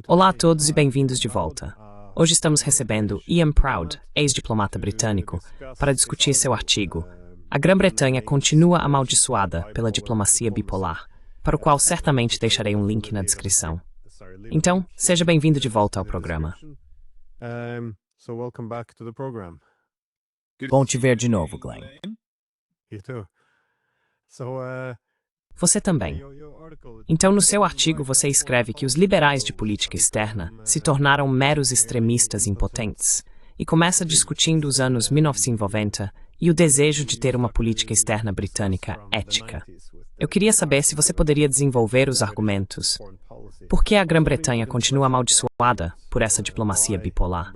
Olá a todos e bem-vindos de volta. Hoje estamos recebendo Ian Proud, ex-diplomata britânico, para discutir seu artigo A Grã-Bretanha continua amaldiçoada pela diplomacia bipolar, para o qual certamente deixarei um link na descrição. Então, seja bem-vindo de volta ao programa. Bom te ver de novo, Glenn. Você também. Então, no seu artigo, você escreve que os liberais de política externa se tornaram meros extremistas impotentes e começa discutindo os anos 1990 e o desejo de ter uma política externa britânica ética. Eu queria saber se você poderia desenvolver os argumentos. Por que a Grã-Bretanha continua amaldiçoada por essa diplomacia bipolar?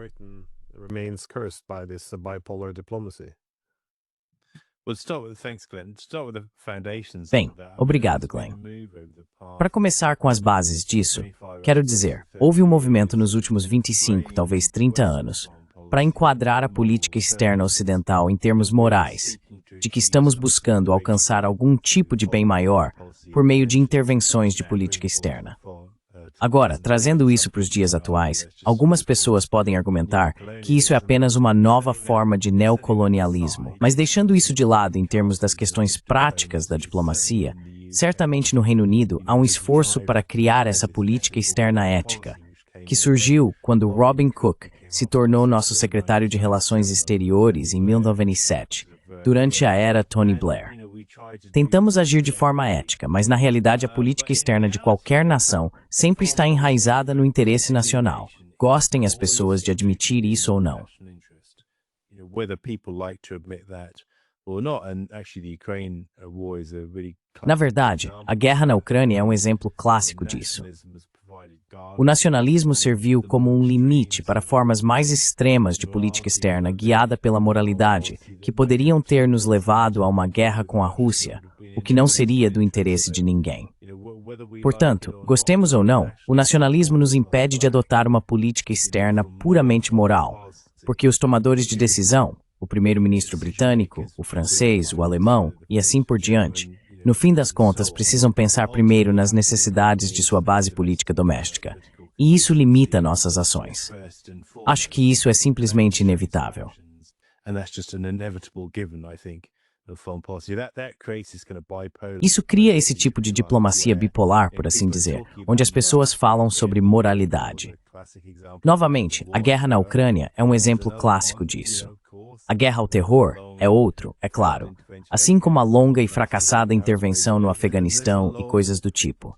Bem, obrigado, Glenn. Para começar com as bases disso, quero dizer, houve um movimento nos últimos 25, talvez 30 anos, para enquadrar a política externa ocidental em termos morais, de que estamos buscando alcançar algum tipo de bem maior por meio de intervenções de política externa. Agora, trazendo isso para os dias atuais, algumas pessoas podem argumentar que isso é apenas uma nova forma de neocolonialismo. Mas deixando isso de lado em termos das questões práticas da diplomacia, certamente no Reino Unido há um esforço para criar essa política externa ética, que surgiu quando Robin Cook se tornou nosso secretário de Relações Exteriores em 1997, durante a era Tony Blair. Tentamos agir de forma ética, mas na realidade a política externa de qualquer nação sempre está enraizada no interesse nacional. Gostem as pessoas de admitir isso ou não. Na verdade, a guerra na Ucrânia é um exemplo clássico disso. O nacionalismo serviu como um limite para formas mais extremas de política externa guiada pela moralidade, que poderiam ter nos levado a uma guerra com a Rússia, o que não seria do interesse de ninguém. Portanto, gostemos ou não, o nacionalismo nos impede de adotar uma política externa puramente moral, porque os tomadores de decisão, o primeiro-ministro britânico, o francês, o alemão e assim por diante, no fim das contas, precisam pensar primeiro nas necessidades de sua base política doméstica, e isso limita nossas ações. Acho que isso é simplesmente inevitável. Isso cria esse tipo de diplomacia bipolar, por assim dizer, onde as pessoas falam sobre moralidade. Novamente, a guerra na Ucrânia é um exemplo clássico disso. A guerra ao terror é outro, é claro, assim como a longa e fracassada intervenção no Afeganistão e coisas do tipo.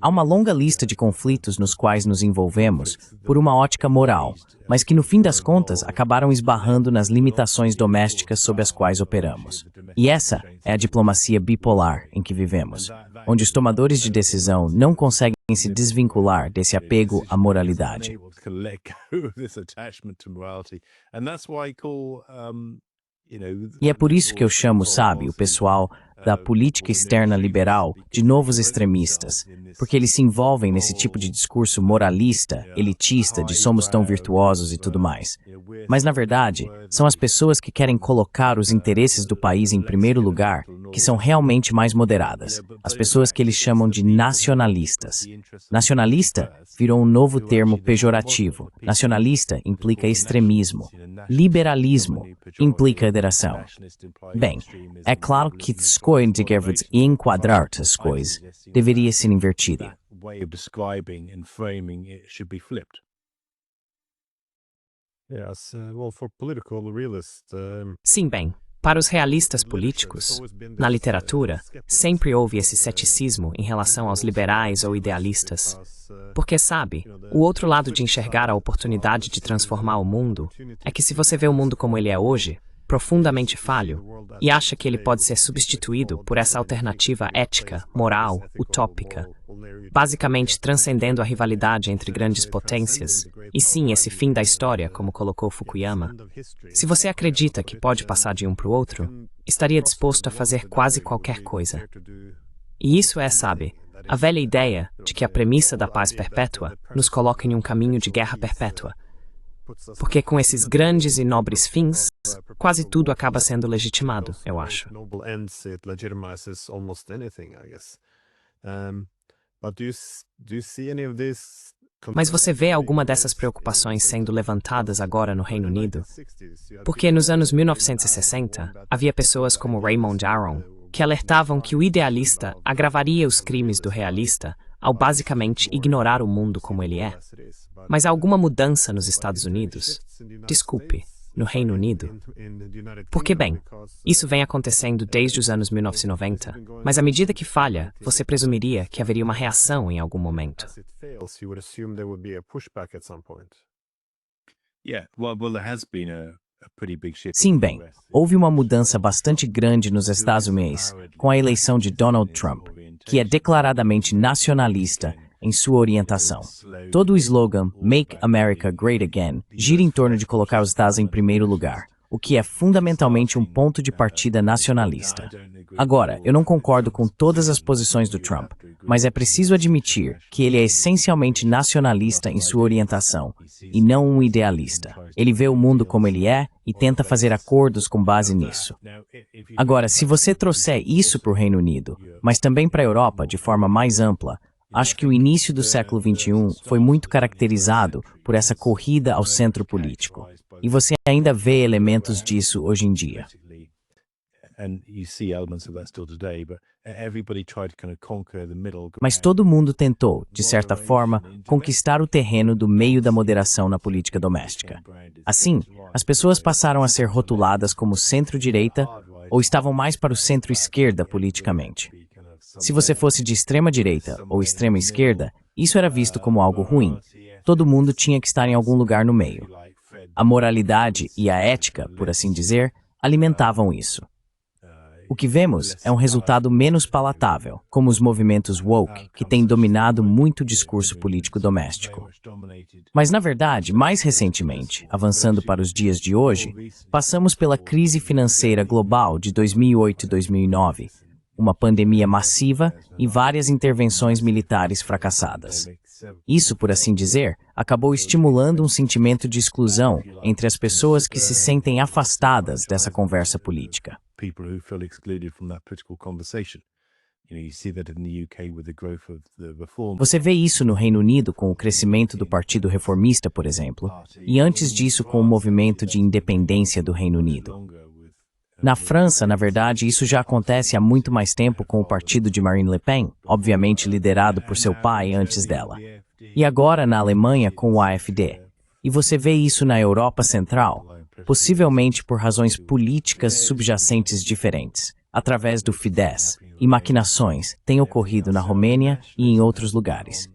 Há uma longa lista de conflitos nos quais nos envolvemos por uma ótica moral, mas que no fim das contas acabaram esbarrando nas limitações domésticas sob as quais operamos. E essa é a diplomacia bipolar em que vivemos, onde os tomadores de decisão não conseguem se desvincular desse apego à moralidade. E é por isso que eu chamo, sabe, o pessoal da política externa liberal de novos extremistas, porque eles se envolvem nesse tipo de discurso moralista, elitista, de somos tão virtuosos e tudo mais. Mas, na verdade, são as pessoas que querem colocar os interesses do país em primeiro lugar, que são realmente mais moderadas. As pessoas que eles chamam de nacionalistas. Nacionalista virou um novo termo pejorativo. Nacionalista implica extremismo. Liberalismo implica federação. Bem, é claro que escolha de enquadrar as coisas deveria ser invertida. Sim, bem, para os realistas políticos, na literatura, sempre houve esse ceticismo em relação aos liberais ou idealistas. Porque, sabe, o outro lado de enxergar a oportunidade de transformar o mundo é que se você vê o mundo como ele é hoje, profundamente falho, e acha que ele pode ser substituído por essa alternativa ética, moral, utópica, basicamente transcendendo a rivalidade entre grandes potências, e sim esse fim da história, como colocou Fukuyama. Se você acredita que pode passar de um para o outro, estaria disposto a fazer quase qualquer coisa. E isso é, sabe, a velha ideia de que a premissa da paz perpétua nos coloca em um caminho de guerra perpétua. Porque com esses grandes e nobres fins, quase tudo acaba sendo legitimado, eu acho. Mas você vê alguma dessas preocupações sendo levantadas agora no Reino Unido? Porque nos anos 1960, havia pessoas como Raymond Aron que alertavam que o idealista agravaria os crimes do realista ao basicamente ignorar o mundo como ele é. Mas há alguma mudança nos Estados Unidos? Desculpe, no Reino Unido? Porque, bem, isso vem acontecendo desde os anos 1990, mas à medida que falha, você presumiria que haveria uma reação em algum momento. Sim, bem, houve uma mudança bastante grande nos Estados Unidos com a eleição de Donald Trump, que é declaradamente nacionalista em sua orientação. Todo o slogan Make America Great Again gira em torno de colocar os Estados em primeiro lugar, o que é fundamentalmente um ponto de partida nacionalista. Agora, eu não concordo com todas as posições do Trump, mas é preciso admitir que ele é essencialmente nacionalista em sua orientação, e não um idealista. Ele vê o mundo como ele é e tenta fazer acordos com base nisso. Agora, se você trouxer isso para o Reino Unido, mas também para a Europa de forma mais ampla, acho que o início do século XXI foi muito caracterizado por essa corrida ao centro político. E você ainda vê elementos disso hoje em dia. Mas todo mundo tentou, de certa forma, conquistar o terreno do meio da moderação na política doméstica. Assim, as pessoas passaram a ser rotuladas como centro-direita ou estavam mais para o centro-esquerda politicamente. Se você fosse de extrema-direita ou extrema-esquerda, isso era visto como algo ruim. Todo mundo tinha que estar em algum lugar no meio. A moralidade e a ética, por assim dizer, alimentavam isso. O que vemos é um resultado menos palatável, como os movimentos woke, que têm dominado muito o discurso político doméstico. Mas, na verdade, mais recentemente, avançando para os dias de hoje, passamos pela crise financeira global de 2008 e 2009, uma pandemia massiva e várias intervenções militares fracassadas. Isso, por assim dizer, acabou estimulando um sentimento de exclusão entre as pessoas que se sentem afastadas dessa conversa política. Você vê isso no Reino Unido com o crescimento do Partido Reformista, por exemplo, e antes disso com o movimento de independência do Reino Unido. Na França, na verdade, isso já acontece há muito mais tempo com o partido de Marine Le Pen, obviamente liderado por seu pai antes dela. E agora na Alemanha com o AfD. E você vê isso na Europa Central, possivelmente por razões políticas subjacentes diferentes, através do Fidesz, e maquinações têm ocorrido na Romênia e em outros lugares.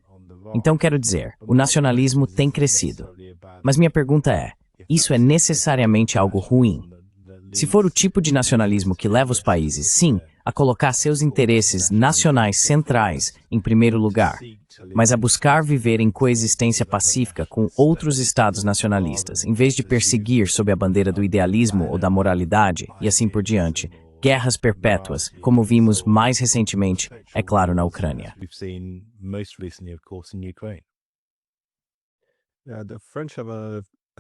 Então quero dizer, o nacionalismo tem crescido. Mas minha pergunta é, isso é necessariamente algo ruim? Se for o tipo de nacionalismo que leva os países, sim, a colocar seus interesses nacionais centrais em primeiro lugar, mas a buscar viver em coexistência pacífica com outros estados nacionalistas, em vez de perseguir sob a bandeira do idealismo ou da moralidade, e assim por diante, guerras perpétuas, como vimos mais recentemente, é claro, na Ucrânia.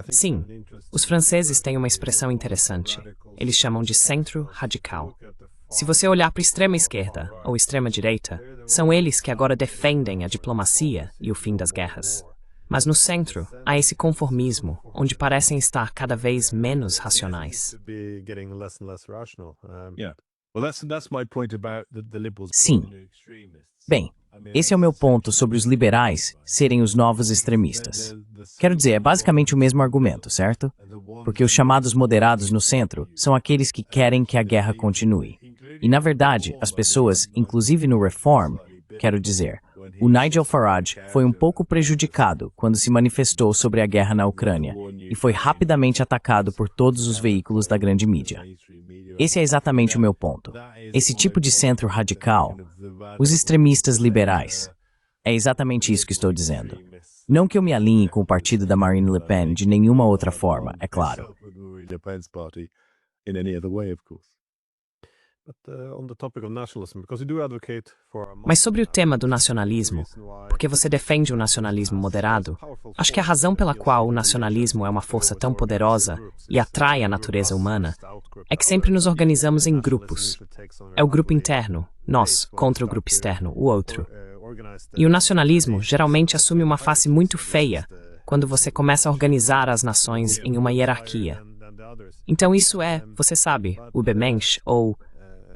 Sim, os franceses têm uma expressão interessante. Eles chamam de centro radical. Se você olhar para a extrema-esquerda ou extrema-direita, são eles que agora defendem a diplomacia e o fim das guerras. Mas no centro, há esse conformismo, onde parecem estar cada vez menos racionais. Sim. Bem, esse é o meu ponto sobre os liberais serem os novos extremistas. Quero dizer, é basicamente o mesmo argumento, certo? Porque os chamados moderados no centro são aqueles que querem que a guerra continue. E, na verdade, as pessoas, inclusive no Reform, quero dizer, o Nigel Farage foi um pouco prejudicado quando se manifestou sobre a guerra na Ucrânia e foi rapidamente atacado por todos os veículos da grande mídia. Esse é exatamente o meu ponto. Esse tipo de centro radical, os extremistas liberais, é exatamente isso que estou dizendo. Não que eu me alinhe com o partido da Marine Le Pen de nenhuma outra forma, é claro. Mas sobre o tema do nacionalismo, porque você defende o nacionalismo moderado, acho que a razão pela qual o nacionalismo é uma força tão poderosa e atrai a natureza humana é que sempre nos organizamos em grupos. É o grupo interno, nós, contra o grupo externo, o outro. E o nacionalismo geralmente assume uma face muito feia quando você começa a organizar as nações em uma hierarquia. Então isso é, você sabe, o Übermensch, ou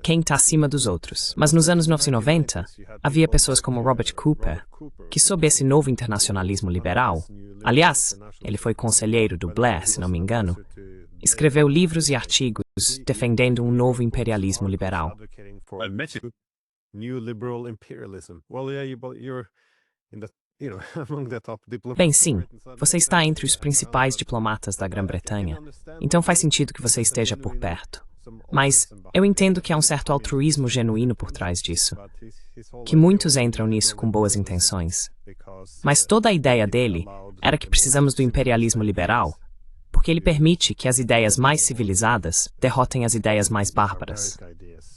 quem está acima dos outros. Mas nos anos 1990, havia pessoas como Robert Cooper, que sob esse novo internacionalismo liberal, aliás, ele foi conselheiro do Blair, se não me engano, escreveu livros e artigos defendendo um novo imperialismo liberal. Bem, sim, você está entre os principais diplomatas da Grã-Bretanha, então faz sentido que você esteja por perto. Mas eu entendo que há um certo altruísmo genuíno por trás disso, que muitos entram nisso com boas intenções. Mas toda a ideia dele era que precisamos do imperialismo liberal, porque ele permite que as ideias mais civilizadas derrotem as ideias mais bárbaras.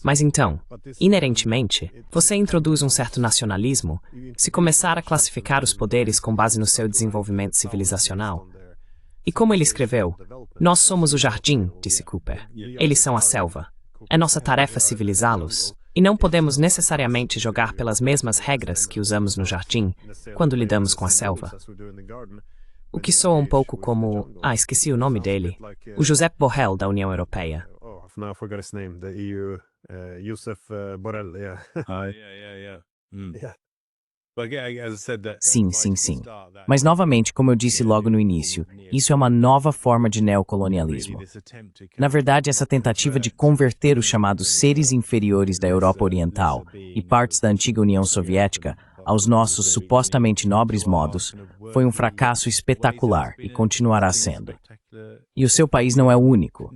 Mas então, inerentemente, você introduz um certo nacionalismo se começar a classificar os poderes com base no seu desenvolvimento civilizacional. E como ele escreveu, nós somos o jardim, disse Cooper. Eles são a selva. É nossa tarefa civilizá-los, e não podemos necessariamente jogar pelas mesmas regras que usamos no jardim quando lidamos com a selva. O que soa um pouco como... esqueci o nome dele. O Josep Borrell da União Europeia. Sim. Mas novamente, como eu disse logo no início, isso é uma nova forma de neocolonialismo. Na verdade, essa tentativa de converter os chamados seres inferiores da Europa Oriental e partes da antiga União Soviética aos nossos supostamente nobres modos foi um fracasso espetacular e continuará sendo. E o seu país não é o único.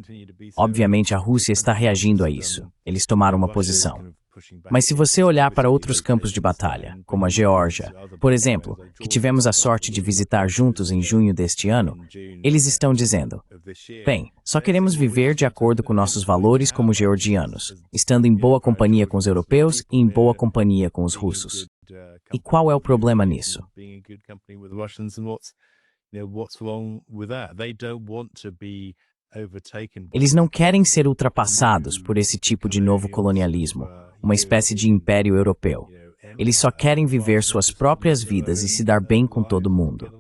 Obviamente, a Rússia está reagindo a isso. Eles tomaram uma posição. Mas se você olhar para outros campos de batalha, como a Geórgia, por exemplo, que tivemos a sorte de visitar juntos em junho deste ano, eles estão dizendo, bem, só queremos viver de acordo com nossos valores como georgianos, estando em boa companhia com os europeus e em boa companhia com os russos. E qual é o problema nisso? Eles não querem ser ultrapassados por esse tipo de novo colonialismo, uma espécie de império europeu. Eles só querem viver suas próprias vidas e se dar bem com todo mundo.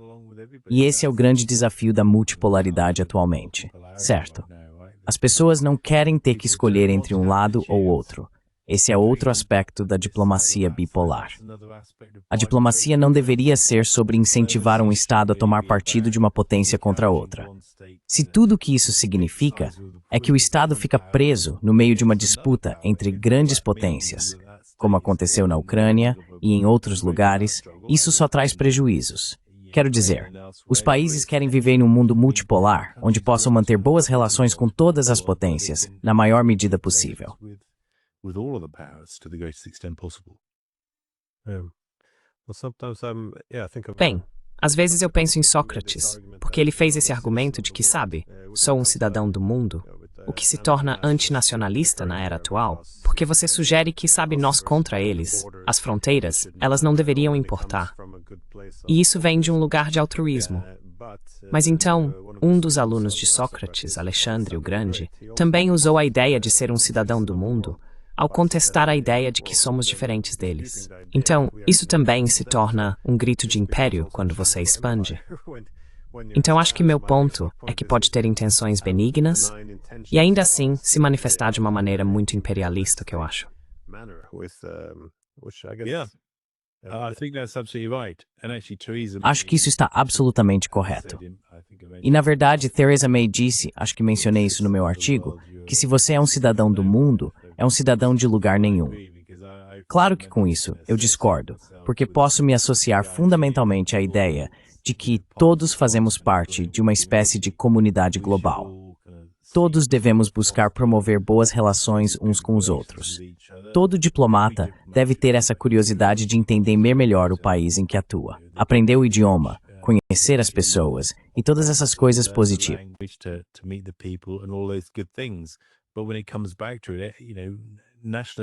E esse é o grande desafio da multipolaridade atualmente, certo? As pessoas não querem ter que escolher entre um lado ou outro. Esse é outro aspecto da diplomacia bipolar. A diplomacia não deveria ser sobre incentivar um Estado a tomar partido de uma potência contra outra. Se tudo o que isso significa é que o Estado fica preso no meio de uma disputa entre grandes potências, como aconteceu na Ucrânia e em outros lugares, isso só traz prejuízos. Quero dizer, os países querem viver em um mundo multipolar, onde possam manter boas relações com todas as potências, na maior medida possível. Bem, às vezes eu penso em Sócrates, porque ele fez esse argumento de que, sabe, sou um cidadão do mundo, o que se torna antinacionalista na era atual, porque você sugere que, sabe, nós contra eles, as fronteiras, elas não deveriam importar. E isso vem de um lugar de altruísmo. Mas então, um dos alunos de Sócrates, Alexandre o Grande, também usou a ideia de ser um cidadão do mundo, ao contestar a ideia de que somos diferentes deles. Então, isso também se torna um grito de império quando você expande. Então, acho que meu ponto é que pode ter intenções benignas e ainda assim se manifestar de uma maneira muito imperialista, que eu acho. Acho que isso está absolutamente correto. E na verdade, Theresa May disse, acho que mencionei isso no meu artigo, que se você é um cidadão do mundo, é um cidadão de lugar nenhum. Claro que com isso eu discordo, porque posso me associar fundamentalmente à ideia de que todos fazemos parte de uma espécie de comunidade global. Todos devemos buscar promover boas relações uns com os outros. Todo diplomata deve ter essa curiosidade de entender melhor o país em que atua, aprender o idioma, conhecer as pessoas e todas essas coisas positivas.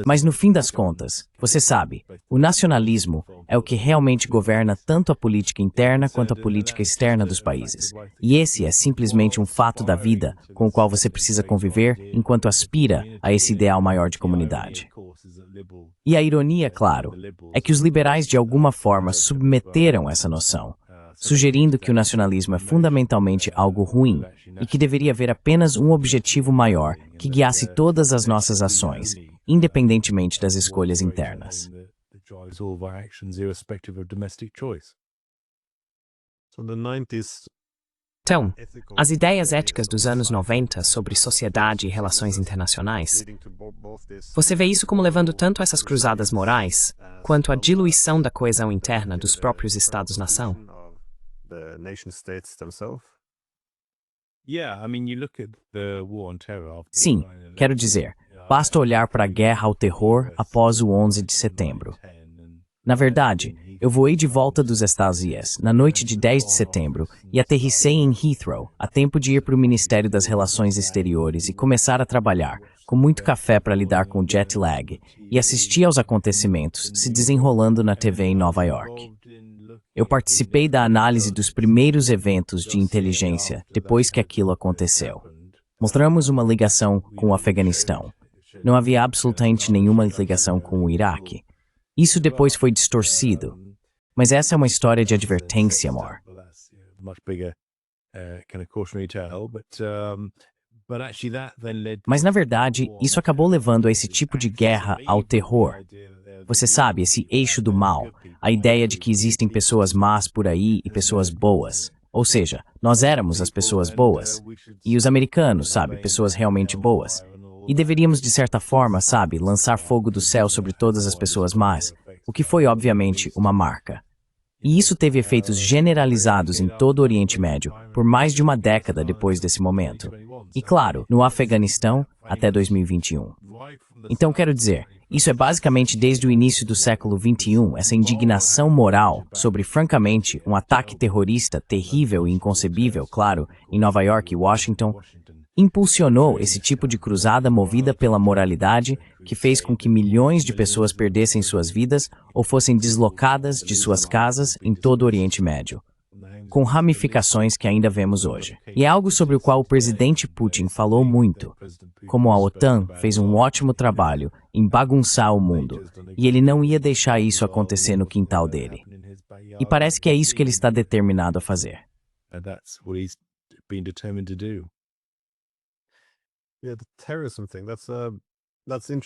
Mas no fim das contas, você sabe, o nacionalismo é o que realmente governa tanto a política interna quanto a política externa dos países. E esse é simplesmente um fato da vida com o qual você precisa conviver enquanto aspira a esse ideal maior de comunidade. E a ironia, claro, é que os liberais de alguma forma submeteram essa noção, sugerindo que o nacionalismo é fundamentalmente algo ruim e que deveria haver apenas um objetivo maior que guiasse todas as nossas ações, independentemente das escolhas internas. Então, as ideias éticas dos anos 90 sobre sociedade e relações internacionais, você vê isso como levando tanto a essas cruzadas morais, quanto à diluição da coesão interna dos próprios Estados-nação? Sim, quero dizer, basta olhar para a guerra ao terror após o 11 de setembro. Na verdade, eu voei de volta dos Estados Unidos na noite de 10 de setembro e aterrissei em Heathrow, a tempo de ir para o Ministério das Relações Exteriores e começar a trabalhar, com muito café para lidar com o jet lag, e assistir aos acontecimentos se desenrolando na TV em Nova York. Eu participei da análise dos primeiros eventos de inteligência depois que aquilo aconteceu. Mostramos uma ligação com o Afeganistão. Não havia absolutamente nenhuma ligação com o Iraque. Isso depois foi distorcido. Mas essa é uma história de advertência, amor. Mas, na verdade, isso acabou levando a esse tipo de guerra ao terror. Você sabe, esse eixo do mal, a ideia de que existem pessoas más por aí e pessoas boas. Ou seja, nós éramos as pessoas boas. E os americanos, sabe, pessoas realmente boas. E deveríamos, de certa forma, sabe, lançar fogo do céu sobre todas as pessoas más, o que foi, obviamente, uma marca. E isso teve efeitos generalizados em todo o Oriente Médio por mais de uma década depois desse momento. E, claro, no Afeganistão até 2021. Então, quero dizer, isso é basicamente desde o início do século XXI, essa indignação moral sobre, francamente, um ataque terrorista terrível e inconcebível, claro, em Nova York e Washington, impulsionou esse tipo de cruzada movida pela moralidade que fez com que milhões de pessoas perdessem suas vidas ou fossem deslocadas de suas casas em todo o Oriente Médio, com ramificações que ainda vemos hoje. E é algo sobre o qual o presidente Putin falou muito, como a OTAN fez um ótimo trabalho em bagunçar o mundo, e ele não ia deixar isso acontecer no quintal dele. E parece que é isso que ele está determinado a fazer.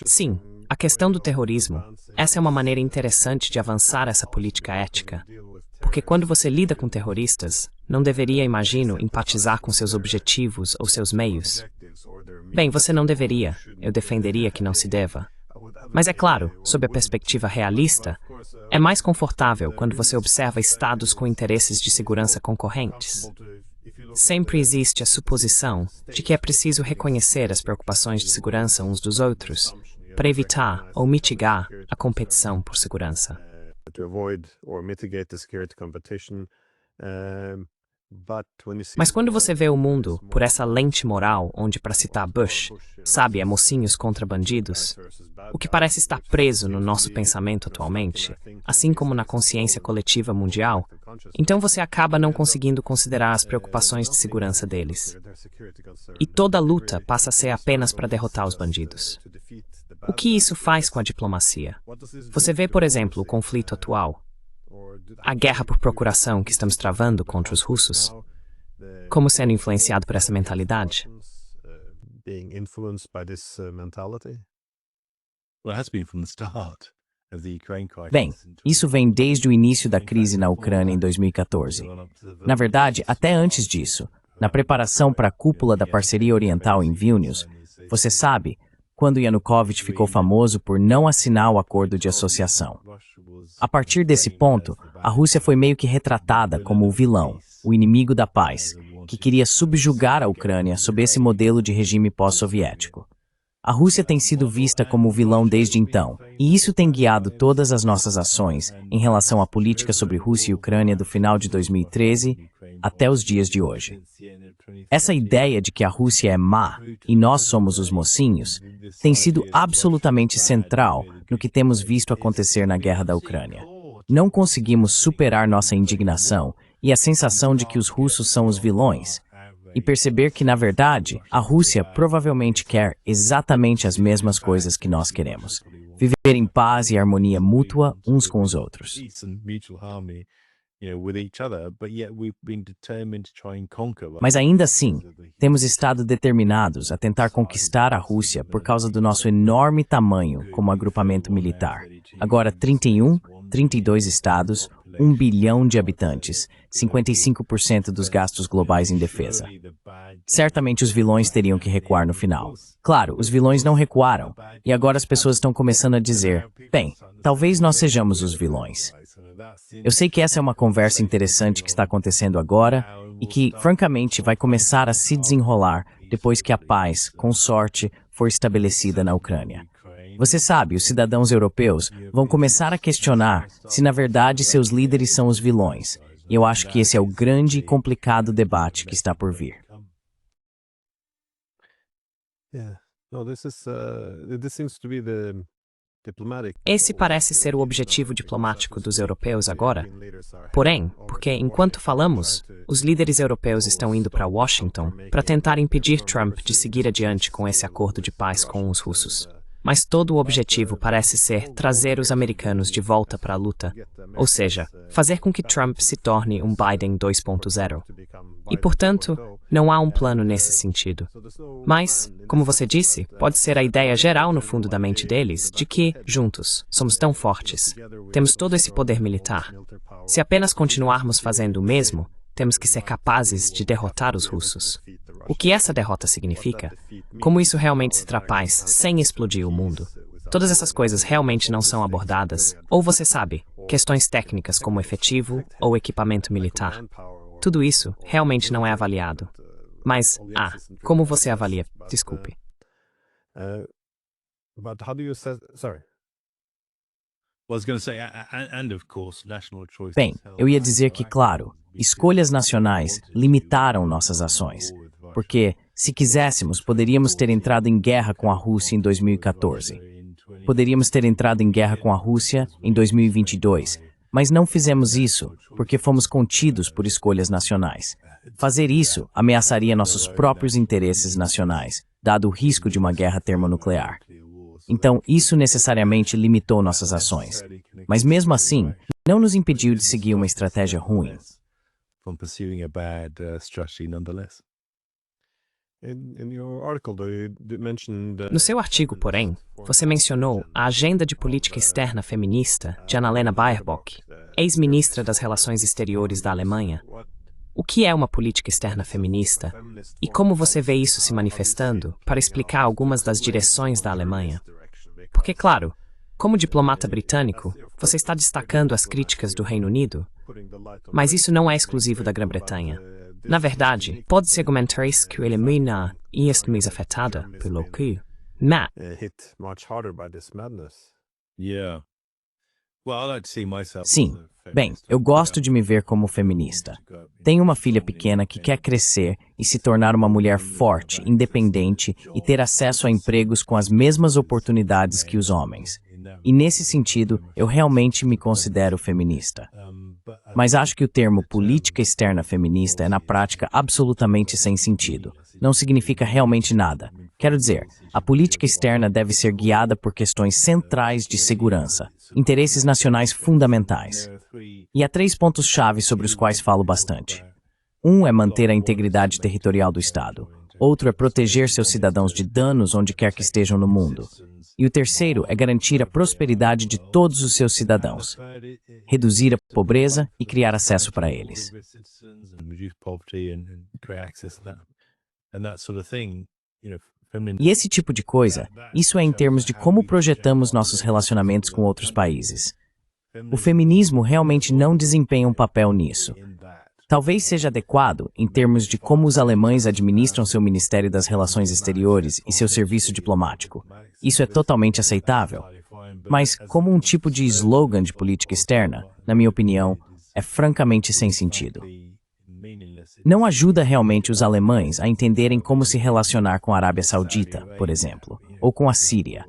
Sim, a questão do terrorismo. Essa é uma maneira interessante de avançar essa política ética. Porque quando você lida com terroristas, não deveria, imagino, empatizar com seus objetivos ou seus meios. Bem, você não deveria. Eu defenderia que não se deva. Mas é claro, sob a perspectiva realista, é mais confortável quando você observa estados com interesses de segurança concorrentes. Sempre existe a suposição de que é preciso reconhecer as preocupações de segurança uns dos outros para evitar ou mitigar a competição por segurança. Mas quando você vê o mundo por essa lente moral, onde, para citar Bush, sabe, é mocinhos contra bandidos, o que parece estar preso no nosso pensamento atualmente, assim como na consciência coletiva mundial, então você acaba não conseguindo considerar as preocupações de segurança deles. E toda a luta passa a ser apenas para derrotar os bandidos. O que isso faz com a diplomacia? Você vê, por exemplo, o conflito atual, a guerra por procuração que estamos travando contra os russos, como sendo influenciado por essa mentalidade? Bem, isso vem desde o início da crise na Ucrânia em 2014. Na verdade, até antes disso, na preparação para a cúpula da Parceria Oriental em Vilnius, você sabe, quando Yanukovych ficou famoso por não assinar o acordo de associação. A partir desse ponto, a Rússia foi meio que retratada como o vilão, o inimigo da paz, que queria subjugar a Ucrânia sob esse modelo de regime pós-soviético. A Rússia tem sido vista como o vilão desde então, e isso tem guiado todas as nossas ações em relação à política sobre Rússia e Ucrânia do final de 2013 até os dias de hoje. Essa ideia de que a Rússia é má e nós somos os mocinhos tem sido absolutamente central no que temos visto acontecer na guerra da Ucrânia. Não conseguimos superar nossa indignação e a sensação de que os russos são os vilões, e perceber que, na verdade, a Rússia provavelmente quer exatamente as mesmas coisas que nós queremos. viver em paz e harmonia mútua uns com os outros. Mas ainda assim, temos estado determinados a tentar conquistar a Rússia por causa do nosso enorme tamanho como agrupamento militar. Agora 31, 32 estados, 1 bilhão de habitantes, 55% dos gastos globais em defesa. Certamente os vilões teriam que recuar no final. Claro, os vilões não recuaram, e agora as pessoas estão começando a dizer, bem, talvez nós sejamos os vilões. Eu sei que essa é uma conversa interessante que está acontecendo agora e que, francamente, vai começar a se desenrolar depois que a paz, com sorte, for estabelecida na Ucrânia. Você sabe, os cidadãos europeus vão começar a questionar se, na verdade, seus líderes são os vilões. E eu acho que esse é o grande e complicado debate que está por vir. Esse parece ser o objetivo diplomático dos europeus agora. Porém, porque enquanto falamos, os líderes europeus estão indo para Washington para tentar impedir Trump de seguir adiante com esse acordo de paz com os russos. Mas todo o objetivo parece ser trazer os americanos de volta para a luta, ou seja, fazer com que Trump se torne um Biden 2.0. E, portanto, não há um plano nesse sentido. Mas, como você disse, pode ser a ideia geral no fundo da mente deles de que, juntos, somos tão fortes, temos todo esse poder militar. Se apenas continuarmos fazendo o mesmo, temos que ser capazes de derrotar os russos. O que essa derrota significa? Como isso realmente se trapaz sem explodir o mundo? Todas essas coisas realmente não são abordadas, ou você sabe, questões técnicas como efetivo ou equipamento militar. Tudo isso realmente não é avaliado. Mas, como você avalia? Desculpe. Bem, eu ia dizer que, claro, escolhas nacionais limitaram nossas ações, porque, se quiséssemos, poderíamos ter entrado em guerra com a Rússia em 2014. Poderíamos ter entrado em guerra com a Rússia em 2022, mas não fizemos isso porque fomos contidos por escolhas nacionais. Fazer isso ameaçaria nossos próprios interesses nacionais, dado o risco de uma guerra termonuclear. Então, isso necessariamente limitou nossas ações. Mas mesmo assim, não nos impediu de seguir uma estratégia ruim. No seu artigo, porém, você mencionou a agenda de política externa feminista de Annalena Baerbock, ex-ministra das Relações Exteriores da Alemanha. O que é uma política externa feminista? E como você vê isso se manifestando para explicar algumas das direções da Alemanha? Porque, claro, como diplomata britânico, você está destacando as críticas do Reino Unido, mas isso não é exclusivo da Grã-Bretanha. Na verdade, pode-se argumentar que a Alemanha está mais afetada pelo que Matt. Sim. Bem, eu gosto de me ver como feminista. Tenho uma filha pequena que quer crescer e se tornar uma mulher forte, independente e ter acesso a empregos com as mesmas oportunidades que os homens. E nesse sentido, eu realmente me considero feminista. Mas acho que o termo política externa feminista é na prática absolutamente sem sentido. Não significa realmente nada. Quero dizer, a política externa deve ser guiada por questões centrais de segurança, interesses nacionais fundamentais. E há 3 pontos-chave sobre os quais falo bastante. Um é manter a integridade territorial do Estado. Outro é proteger seus cidadãos de danos onde quer que estejam no mundo. E o terceiro é garantir a prosperidade de todos os seus cidadãos, reduzir a pobreza e criar acesso para eles. E esse tipo de coisa, isso é em termos de como projetamos nossos relacionamentos com outros países. O feminismo realmente não desempenha um papel nisso. Talvez seja adequado em termos de como os alemães administram seu Ministério das Relações Exteriores e seu serviço diplomático. Isso é totalmente aceitável. Mas, como um tipo de slogan de política externa, na minha opinião, é francamente sem sentido. Não ajuda realmente os alemães a entenderem como se relacionar com a Arábia Saudita, por exemplo, ou com a Síria.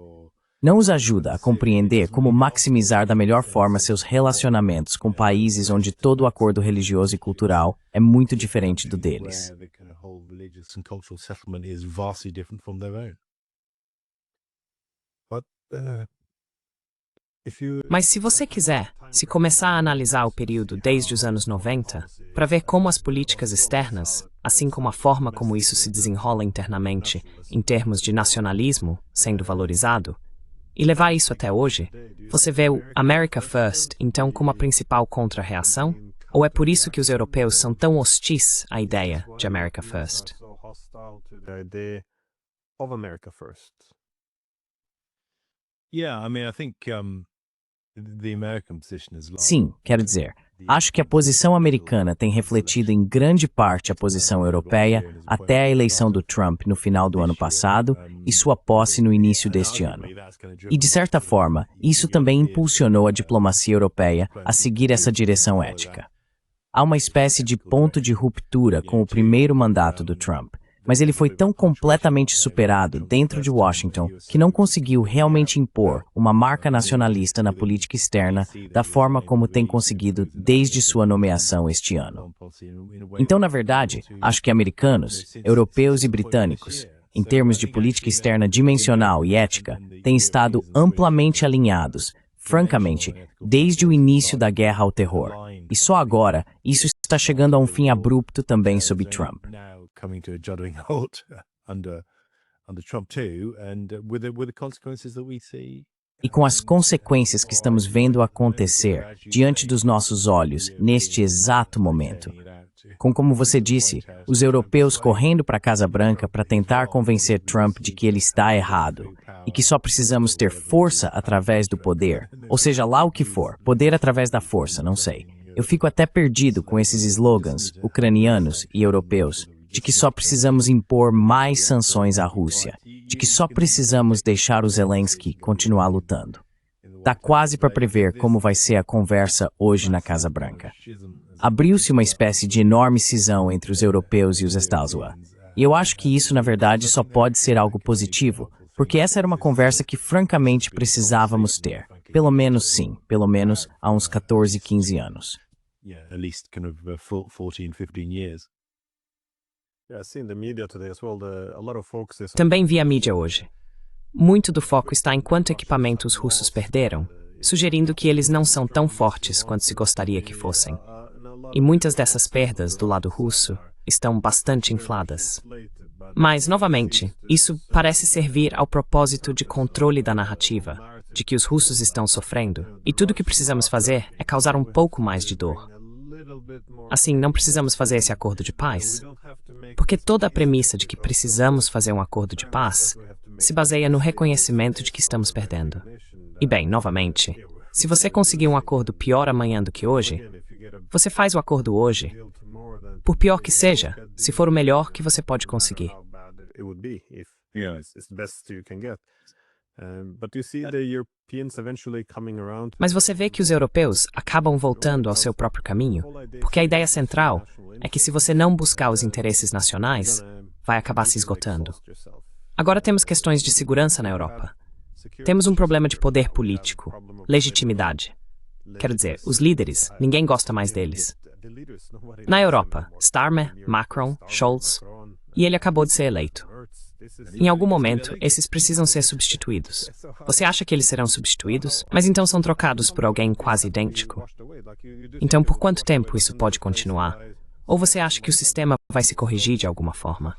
Não os ajuda a compreender como maximizar da melhor forma seus relacionamentos com países onde todo o acordo religioso e cultural é muito diferente do deles. Mas se você quiser, se começar a analisar o período desde os anos 90, para ver como as políticas externas, assim como a forma como isso se desenrola internamente, em termos de nacionalismo, sendo valorizado, e levar isso até hoje, você vê o America First, então, como a principal contra-reação? Ou é por isso que os europeus são tão hostis à ideia de America First? Sim, quero dizer, acho que a posição americana tem refletido em grande parte a posição europeia até a eleição do Trump no final do ano passado e sua posse no início deste ano. E, de certa forma, isso também impulsionou a diplomacia europeia a seguir essa direção ética. Há uma espécie de ponto de ruptura com o primeiro mandato do Trump, mas ele foi tão completamente superado dentro de Washington que não conseguiu realmente impor uma marca nacionalista na política externa da forma como tem conseguido desde sua nomeação este ano. Então, na verdade, acho que americanos, europeus e britânicos, em termos de política externa dimensional e ética, têm estado amplamente alinhados, francamente, desde o início da guerra ao terror. E só agora, isso está chegando a um fim abrupto também sob Trump. E com as consequências que estamos vendo acontecer diante dos nossos olhos neste exato momento. Com, como você disse, os europeus correndo para a Casa Branca para tentar convencer Trump de que ele está errado e que só precisamos ter força através do poder, ou seja lá o que for, poder através da força, não sei. Eu fico até perdido com esses slogans ucranianos e europeus de que só precisamos impor mais sanções à Rússia, de que só precisamos deixar o Zelensky continuar lutando. Tá quase para prever como vai ser a conversa hoje na Casa Branca. Abriu-se uma espécie de enorme cisão entre os europeus e os Estalzwa. E eu acho que isso, na verdade, só pode ser algo positivo, porque essa era uma conversa que, francamente, precisávamos ter. Pelo menos sim, pelo menos há uns 14, 15 anos. Também vi a mídia hoje. Muito do foco está em quanto equipamento os russos perderam, sugerindo que eles não são tão fortes quanto se gostaria que fossem. E muitas dessas perdas do lado russo estão bastante infladas. Mas, novamente, isso parece servir ao propósito de controle da narrativa, de que os russos estão sofrendo, e tudo o que precisamos fazer é causar um pouco mais de dor. Assim, não precisamos fazer esse acordo de paz, porque toda a premissa de que precisamos fazer um acordo de paz se baseia no reconhecimento de que estamos perdendo. E bem, novamente, se você conseguir um acordo pior amanhã do que hoje, você faz o acordo hoje, por pior que seja, se for o melhor que você pode conseguir. Mas você vê que os europeus acabam voltando ao seu próprio caminho, porque a ideia central é que se você não buscar os interesses nacionais, vai acabar se esgotando. Agora temos questões de segurança na Europa. Temos um problema de poder político, legitimidade. Quero dizer, os líderes, ninguém gosta mais deles. Na Europa, Starmer, Macron, Scholz, e ele acabou de ser eleito. Em algum momento, esses precisam ser substituídos. Você acha que eles serão substituídos? Mas então são trocados por alguém quase idêntico? Então, por quanto tempo isso pode continuar? Ou você acha que o sistema vai se corrigir de alguma forma?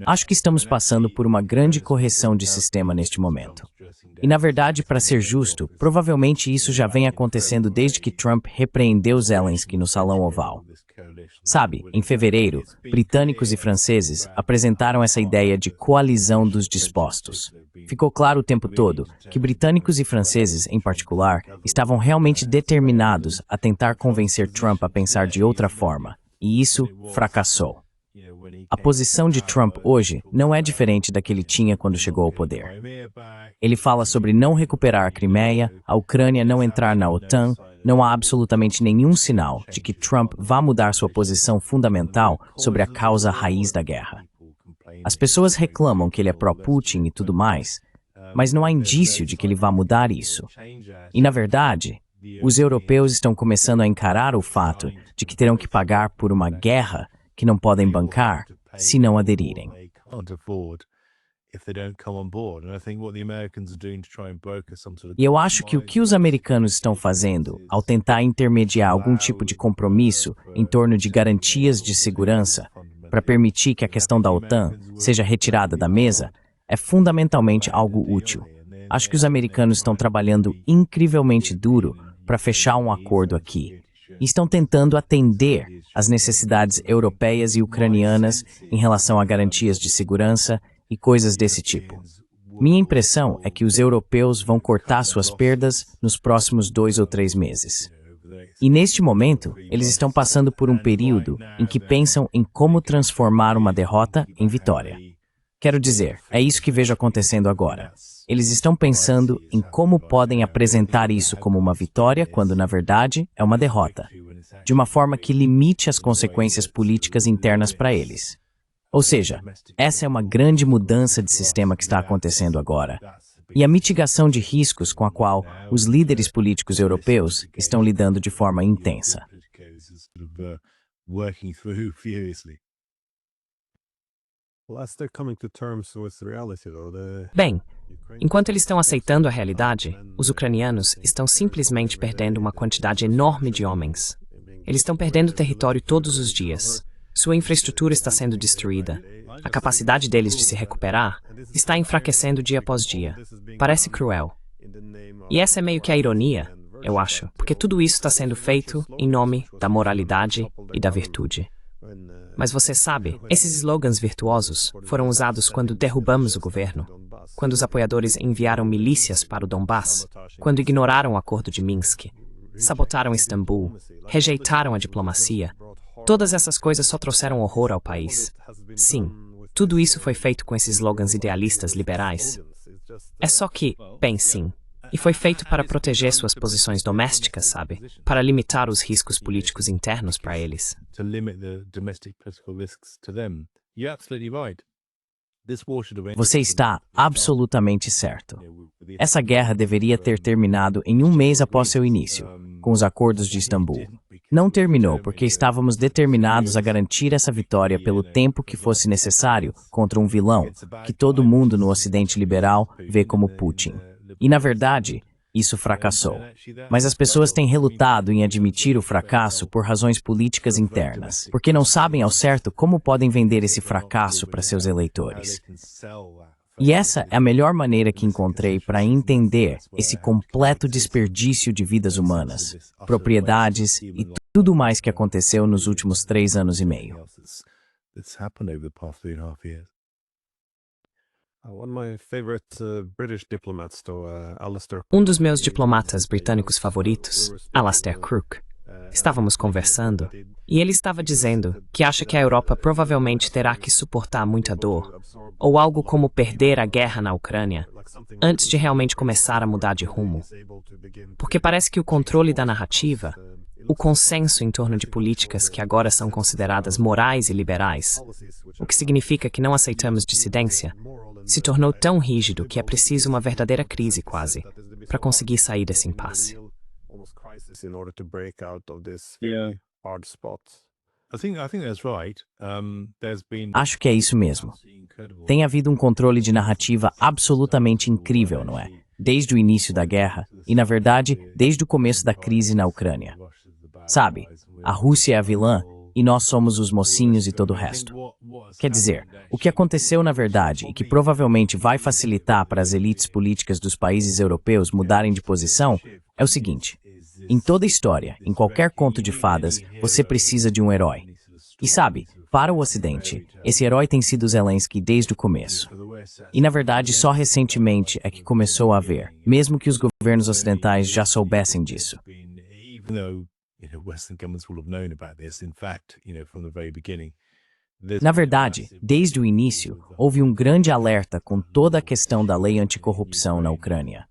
Acho que estamos passando por uma grande correção de sistema neste momento. E, na verdade, para ser justo, provavelmente isso já vem acontecendo desde que Trump repreendeu Zelensky no Salão Oval. Sabe, em fevereiro, britânicos e franceses apresentaram essa ideia de coalizão dos dispostos. Ficou claro o tempo todo que britânicos e franceses, em particular, estavam realmente determinados a tentar convencer Trump a pensar de outra forma. E isso fracassou. A posição de Trump hoje não é diferente da que ele tinha quando chegou ao poder. Ele fala sobre não recuperar a Crimeia, a Ucrânia não entrar na OTAN, não há absolutamente nenhum sinal de que Trump vá mudar sua posição fundamental sobre a causa raiz da guerra. As pessoas reclamam que ele é pró-Putin e tudo mais, mas não há indício de que ele vá mudar isso. E, na verdade, os europeus estão começando a encarar o fato de que terão que pagar por uma guerra que não podem bancar se não aderirem. E eu acho que o que os americanos estão fazendo, ao tentar intermediar algum tipo de compromisso em torno de garantias de segurança, para permitir que a questão da OTAN seja retirada da mesa, é fundamentalmente algo útil. Acho que os americanos estão trabalhando incrivelmente duro para fechar um acordo aqui. E estão tentando atender às necessidades europeias e ucranianas em relação a garantias de segurança e coisas desse tipo. Minha impressão é que os europeus vão cortar suas perdas nos próximos 2 ou 3 meses. E neste momento, eles estão passando por um período em que pensam em como transformar uma derrota em vitória. Quero dizer, é isso que vejo acontecendo agora. Eles estão pensando em como podem apresentar isso como uma vitória quando, na verdade, é uma derrota, de uma forma que limite as consequências políticas internas para eles. Ou seja, essa é uma grande mudança de sistema que está acontecendo agora. E a mitigação de riscos com a qual os líderes políticos europeus estão lidando de forma intensa. Bem, enquanto eles estão aceitando a realidade, os ucranianos estão simplesmente perdendo uma quantidade enorme de homens. Eles estão perdendo território todos os dias. Sua infraestrutura está sendo destruída. A capacidade deles de se recuperar está enfraquecendo dia após dia. Parece cruel. E essa é meio que a ironia, eu acho, porque tudo isso está sendo feito em nome da moralidade e da virtude. Mas você sabe, esses slogans virtuosos foram usados quando derrubamos o governo, quando os apoiadores enviaram milícias para o Donbass, quando ignoraram o acordo de Minsk, sabotaram Istambul, rejeitaram a diplomacia. Todas essas coisas só trouxeram horror ao país. Sim, tudo isso foi feito com esses slogans idealistas liberais. É só que, bem sim, e foi feito para proteger suas posições domésticas, sabe? Para limitar os riscos políticos internos para eles. Você está absolutamente certo. Essa guerra deveria ter terminado em 1 mês após seu início, com os acordos de Istambul. Não terminou porque estávamos determinados a garantir essa vitória pelo tempo que fosse necessário contra um vilão que todo mundo no Ocidente liberal vê como Putin. E, na verdade, isso fracassou. Mas as pessoas têm relutado em admitir o fracasso por razões políticas internas, porque não sabem ao certo como podem vender esse fracasso para seus eleitores. E essa é a melhor maneira que encontrei para entender esse completo desperdício de vidas humanas, propriedades e tudo mais que aconteceu nos últimos 3 anos e meio. Um dos meus diplomatas britânicos favoritos, Alastair Crooke, estávamos conversando e ele estava dizendo que acha que a Europa provavelmente terá que suportar muita dor, ou algo como perder a guerra na Ucrânia, antes de realmente começar a mudar de rumo. Porque parece que o controle da narrativa, o consenso em torno de políticas que agora são consideradas morais e liberais, o que significa que não aceitamos dissidência, se tornou tão rígido que é preciso uma verdadeira crise quase, para conseguir sair desse impasse. Acho que é isso mesmo. Tem havido um controle de narrativa absolutamente incrível, não é? Desde o início da guerra e, na verdade, desde o começo da crise na Ucrânia. Sabe, a Rússia é a vilã e nós somos os mocinhos e todo o resto. Quer dizer, o que aconteceu na verdade e que provavelmente vai facilitar para as elites políticas dos países europeus mudarem de posição é o seguinte: em toda história, em qualquer conto de fadas, você precisa de um herói. E sabe, para o Ocidente, esse herói tem sido Zelensky desde o começo. E na verdade, só recentemente é que começou a haver, mesmo que os governos ocidentais já soubessem disso. Na verdade, desde o início, houve um grande alerta com toda a questão da lei anticorrupção na Ucrânia.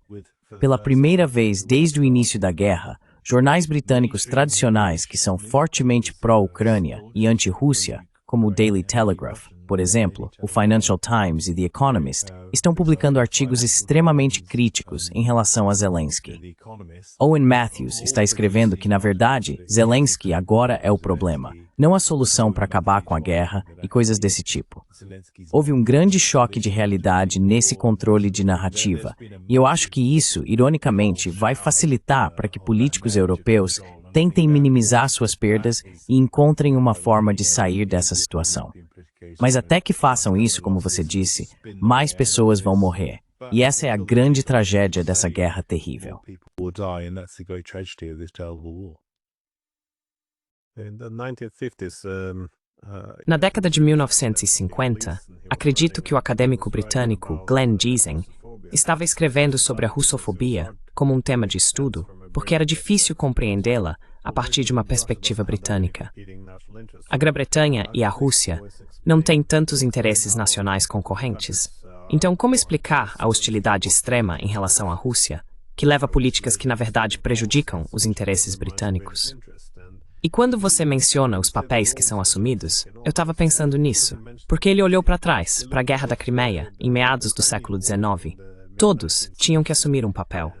Pela primeira vez desde o início da guerra, jornais britânicos tradicionais que são fortemente pró-Ucrânia e anti-Rússia, como o Daily Telegraph, por exemplo, o Financial Times e The Economist, estão publicando artigos extremamente críticos em relação a Zelensky. Owen Matthews está escrevendo que, na verdade, Zelensky agora é o problema, não a solução para acabar com a guerra e coisas desse tipo. Houve um grande choque de realidade nesse controle de narrativa, e eu acho que isso, ironicamente, vai facilitar para que políticos europeus tentem minimizar suas perdas e encontrem uma forma de sair dessa situação. Mas até que façam isso, como você disse, mais pessoas vão morrer. E essa é a grande tragédia dessa guerra terrível. Na década de 1950, acredito que o acadêmico britânico Glenn Giesen estava escrevendo sobre a russofobia como um tema de estudo, porque era difícil compreendê-la a partir de uma perspectiva britânica. A Grã-Bretanha e a Rússia não têm tantos interesses nacionais concorrentes. Então, como explicar a hostilidade extrema em relação à Rússia, que leva a políticas que, na verdade, prejudicam os interesses britânicos? E quando você menciona os papéis que são assumidos, eu estava pensando nisso, porque ele olhou para trás, para a Guerra da Crimeia, em meados do século XIX. Todos tinham que assumir um papel.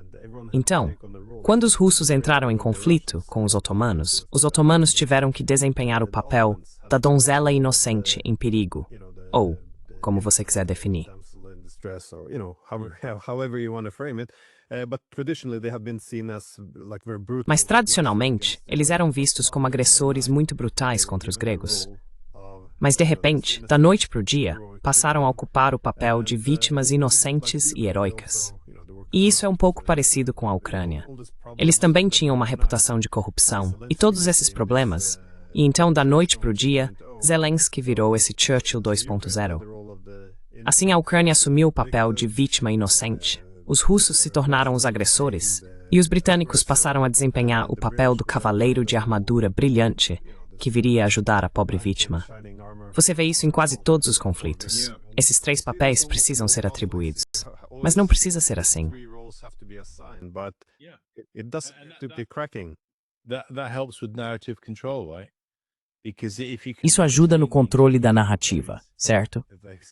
Então, quando os russos entraram em conflito com os otomanos tiveram que desempenhar o papel da donzela inocente em perigo, ou, como você quiser definir. Mas tradicionalmente, eles eram vistos como agressores muito brutais contra os gregos. Mas de repente, da noite para o dia, passaram a ocupar o papel de vítimas inocentes e heróicas. E isso é um pouco parecido com a Ucrânia. Eles também tinham uma reputação de corrupção e todos esses problemas. E então, da noite para o dia, Zelensky virou esse Churchill 2.0. Assim, a Ucrânia assumiu o papel de vítima inocente. Os russos se tornaram os agressores, e os britânicos passaram a desempenhar o papel do cavaleiro de armadura brilhante que viria ajudar a pobre vítima. Você vê isso em quase todos os conflitos. Esses três papéis precisam ser atribuídos. Mas não precisa ser assim. Isso ajuda no controle da narrativa, certo?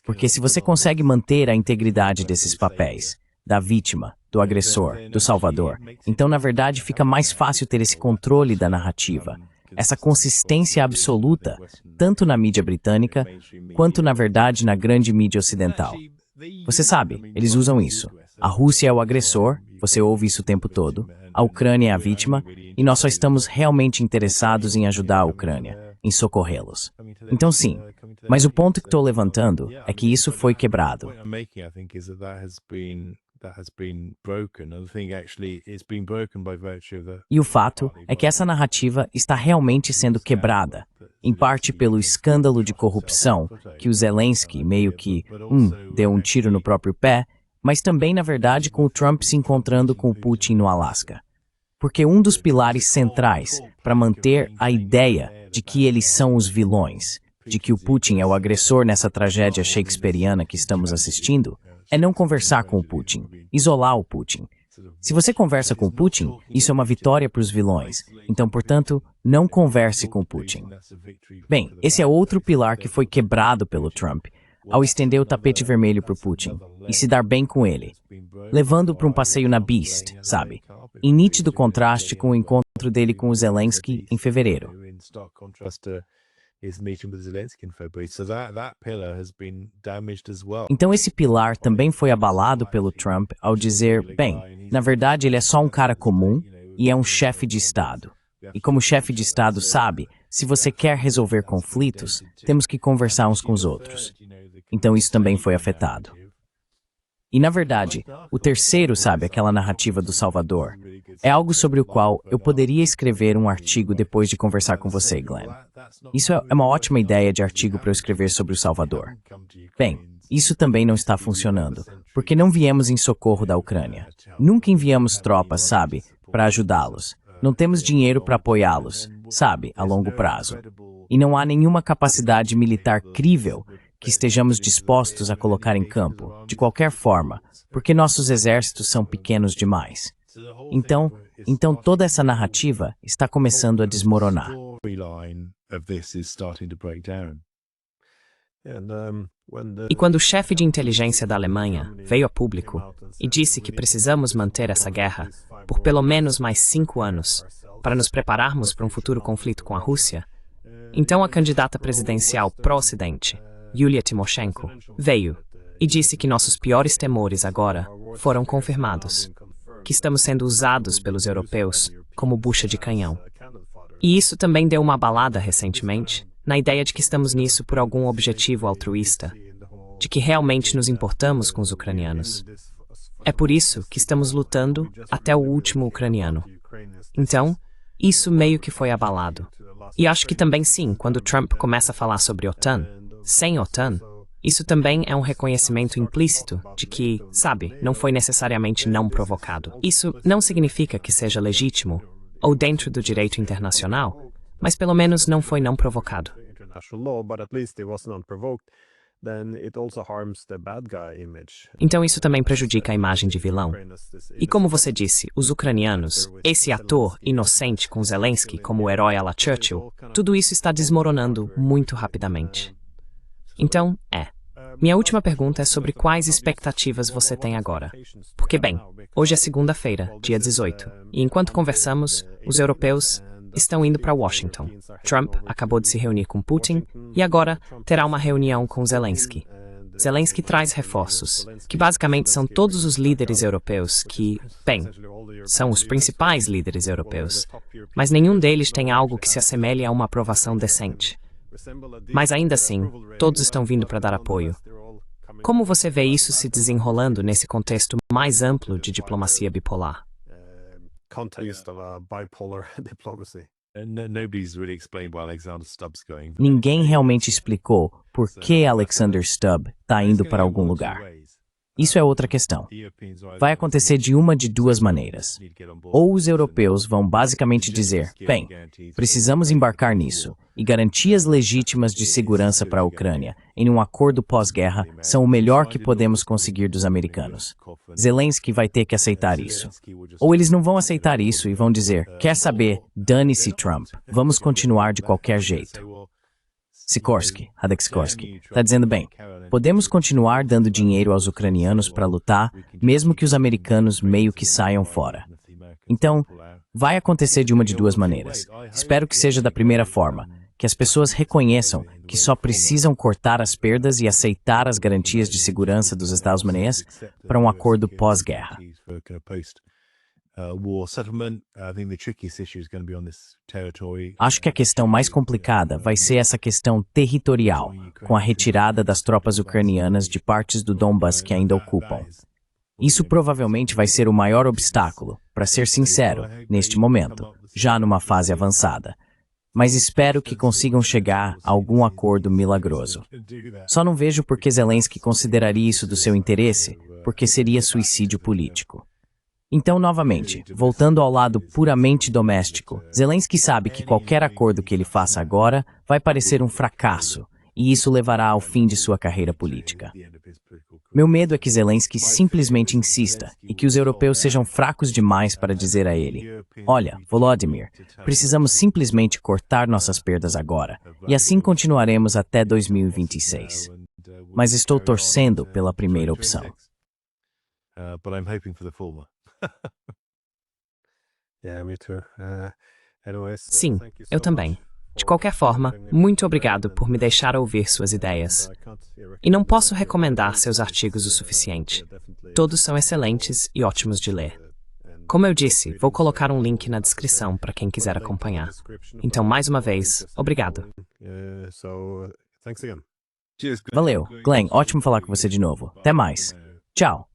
Porque se você consegue manter a integridade desses papéis, da vítima, do agressor, do salvador, então na verdade fica mais fácil ter esse controle da narrativa, essa consistência absoluta, tanto na mídia britânica, quanto na verdade na grande mídia ocidental. Você sabe, eles usam isso. A Rússia é o agressor, você ouve isso o tempo todo, a Ucrânia é a vítima, e nós só estamos realmente interessados em ajudar a Ucrânia, em socorrê-los. Então sim, mas o ponto que estou levantando é que isso foi quebrado. E o fato é que essa narrativa está realmente sendo quebrada, em parte pelo escândalo de corrupção que o Zelensky meio que, deu um tiro no próprio pé, mas também, na verdade, com o Trump se encontrando com o Putin no Alasca. Porque um dos pilares centrais para manter a ideia de que eles são os vilões, de que o Putin é o agressor nessa tragédia shakespeariana que estamos assistindo, é não conversar com o Putin, isolar o Putin. Se você conversa com o Putin, isso é uma vitória para os vilões. Então, portanto, não converse com o Putin. Bem, esse é outro pilar que foi quebrado pelo Trump, ao estender o tapete vermelho para o Putin e se dar bem com ele, levando-o para um passeio na Beast, sabe? Em nítido contraste com o encontro dele com o Zelensky em fevereiro. Então esse pilar também foi abalado pelo Trump ao dizer, bem, na verdade ele é só um cara comum e é um chefe de Estado. E como chefe de Estado sabe, se você quer resolver conflitos, temos que conversar uns com os outros. Então isso também foi afetado. E na verdade, o terceiro, sabe, aquela narrativa do Salvador, é algo sobre o qual eu poderia escrever um artigo depois de conversar com você, Glenn. Isso é uma ótima ideia de artigo para eu escrever sobre o Salvador. Bem, isso também não está funcionando, porque não viemos em socorro da Ucrânia. Nunca enviamos tropas, sabe, para ajudá-los. Não temos dinheiro para apoiá-los, sabe, a longo prazo. E não há nenhuma capacidade militar crível que estejamos dispostos a colocar em campo, de qualquer forma, porque nossos exércitos são pequenos demais. Então toda essa narrativa está começando a desmoronar. E quando o chefe de inteligência da Alemanha veio a público e disse que precisamos manter essa guerra por pelo menos mais 5 anos para nos prepararmos para um futuro conflito com a Rússia, então a candidata presidencial pró-Ocidente, Yulia Tymoshenko, veio e disse que nossos piores temores agora foram confirmados, que estamos sendo usados pelos europeus como bucha de canhão. E isso também deu uma abalada recentemente na ideia de que estamos nisso por algum objetivo altruísta, de que realmente nos importamos com os ucranianos. É por isso que estamos lutando até o último ucraniano. Então, isso meio que foi abalado. E acho que também sim, quando Trump começa a falar sobre OTAN, sem OTAN, isso também é um reconhecimento implícito de que, sabe, não foi necessariamente não provocado. Isso não significa que seja legítimo ou dentro do direito internacional, mas pelo menos não foi não provocado. Então isso também prejudica a imagem de vilão. E como você disse, os ucranianos, esse ator inocente com Zelensky como o herói à la Churchill, tudo isso está desmoronando muito rapidamente. Então, minha última pergunta é sobre quais expectativas você tem agora. Porque, bem, hoje é segunda-feira, dia 18, e enquanto conversamos, os europeus estão indo para Washington. Trump acabou de se reunir com Putin e agora terá uma reunião com Zelensky. Zelensky traz reforços, que basicamente são todos os líderes europeus que, bem, são os principais líderes europeus, mas nenhum deles tem algo que se assemelhe a uma aprovação decente. Mas ainda assim, todos estão vindo para dar apoio. Como você vê isso se desenrolando nesse contexto mais amplo de diplomacia bipolar? Ninguém realmente explicou por que Alexander Stubb está indo para algum lugar. Isso é outra questão. Vai acontecer de uma de duas maneiras. Ou os europeus vão basicamente dizer, bem, precisamos embarcar nisso, e garantias legítimas de segurança para a Ucrânia em um acordo pós-guerra são o melhor que podemos conseguir dos americanos. Zelensky vai ter que aceitar isso. Ou eles não vão aceitar isso e vão dizer, quer saber, dane-se Trump, vamos continuar de qualquer jeito. Radek Sikorski, está dizendo bem, podemos continuar dando dinheiro aos ucranianos para lutar, mesmo que os americanos meio que saiam fora. Então, vai acontecer de uma de duas maneiras. Espero que seja da primeira forma, que as pessoas reconheçam que só precisam cortar as perdas e aceitar as garantias de segurança dos Estados Unidos para um acordo pós-guerra. Acho que a questão mais complicada vai ser essa questão territorial, com a retirada das tropas ucranianas de partes do Donbass que ainda ocupam. Isso provavelmente vai ser o maior obstáculo, para ser sincero, neste momento, já numa fase avançada. Mas espero que consigam chegar a algum acordo milagroso. Só não vejo por que Zelensky consideraria isso do seu interesse, porque seria suicídio político. Então, novamente, voltando ao lado puramente doméstico, Zelensky sabe que qualquer acordo que ele faça agora vai parecer um fracasso, e isso levará ao fim de sua carreira política. Meu medo é que Zelensky simplesmente insista e que os europeus sejam fracos demais para dizer a ele, olha, Volodymyr, precisamos simplesmente cortar nossas perdas agora, e assim continuaremos até 2026. Mas estou torcendo pela primeira opção. Sim, eu também. De qualquer forma, muito obrigado por me deixar ouvir suas ideias. E não posso recomendar seus artigos o suficiente. Todos são excelentes e ótimos de ler. Como eu disse, vou colocar um link na descrição para quem quiser acompanhar. Então, mais uma vez, obrigado. Valeu, Glenn, ótimo falar com você de novo. Até mais. Tchau.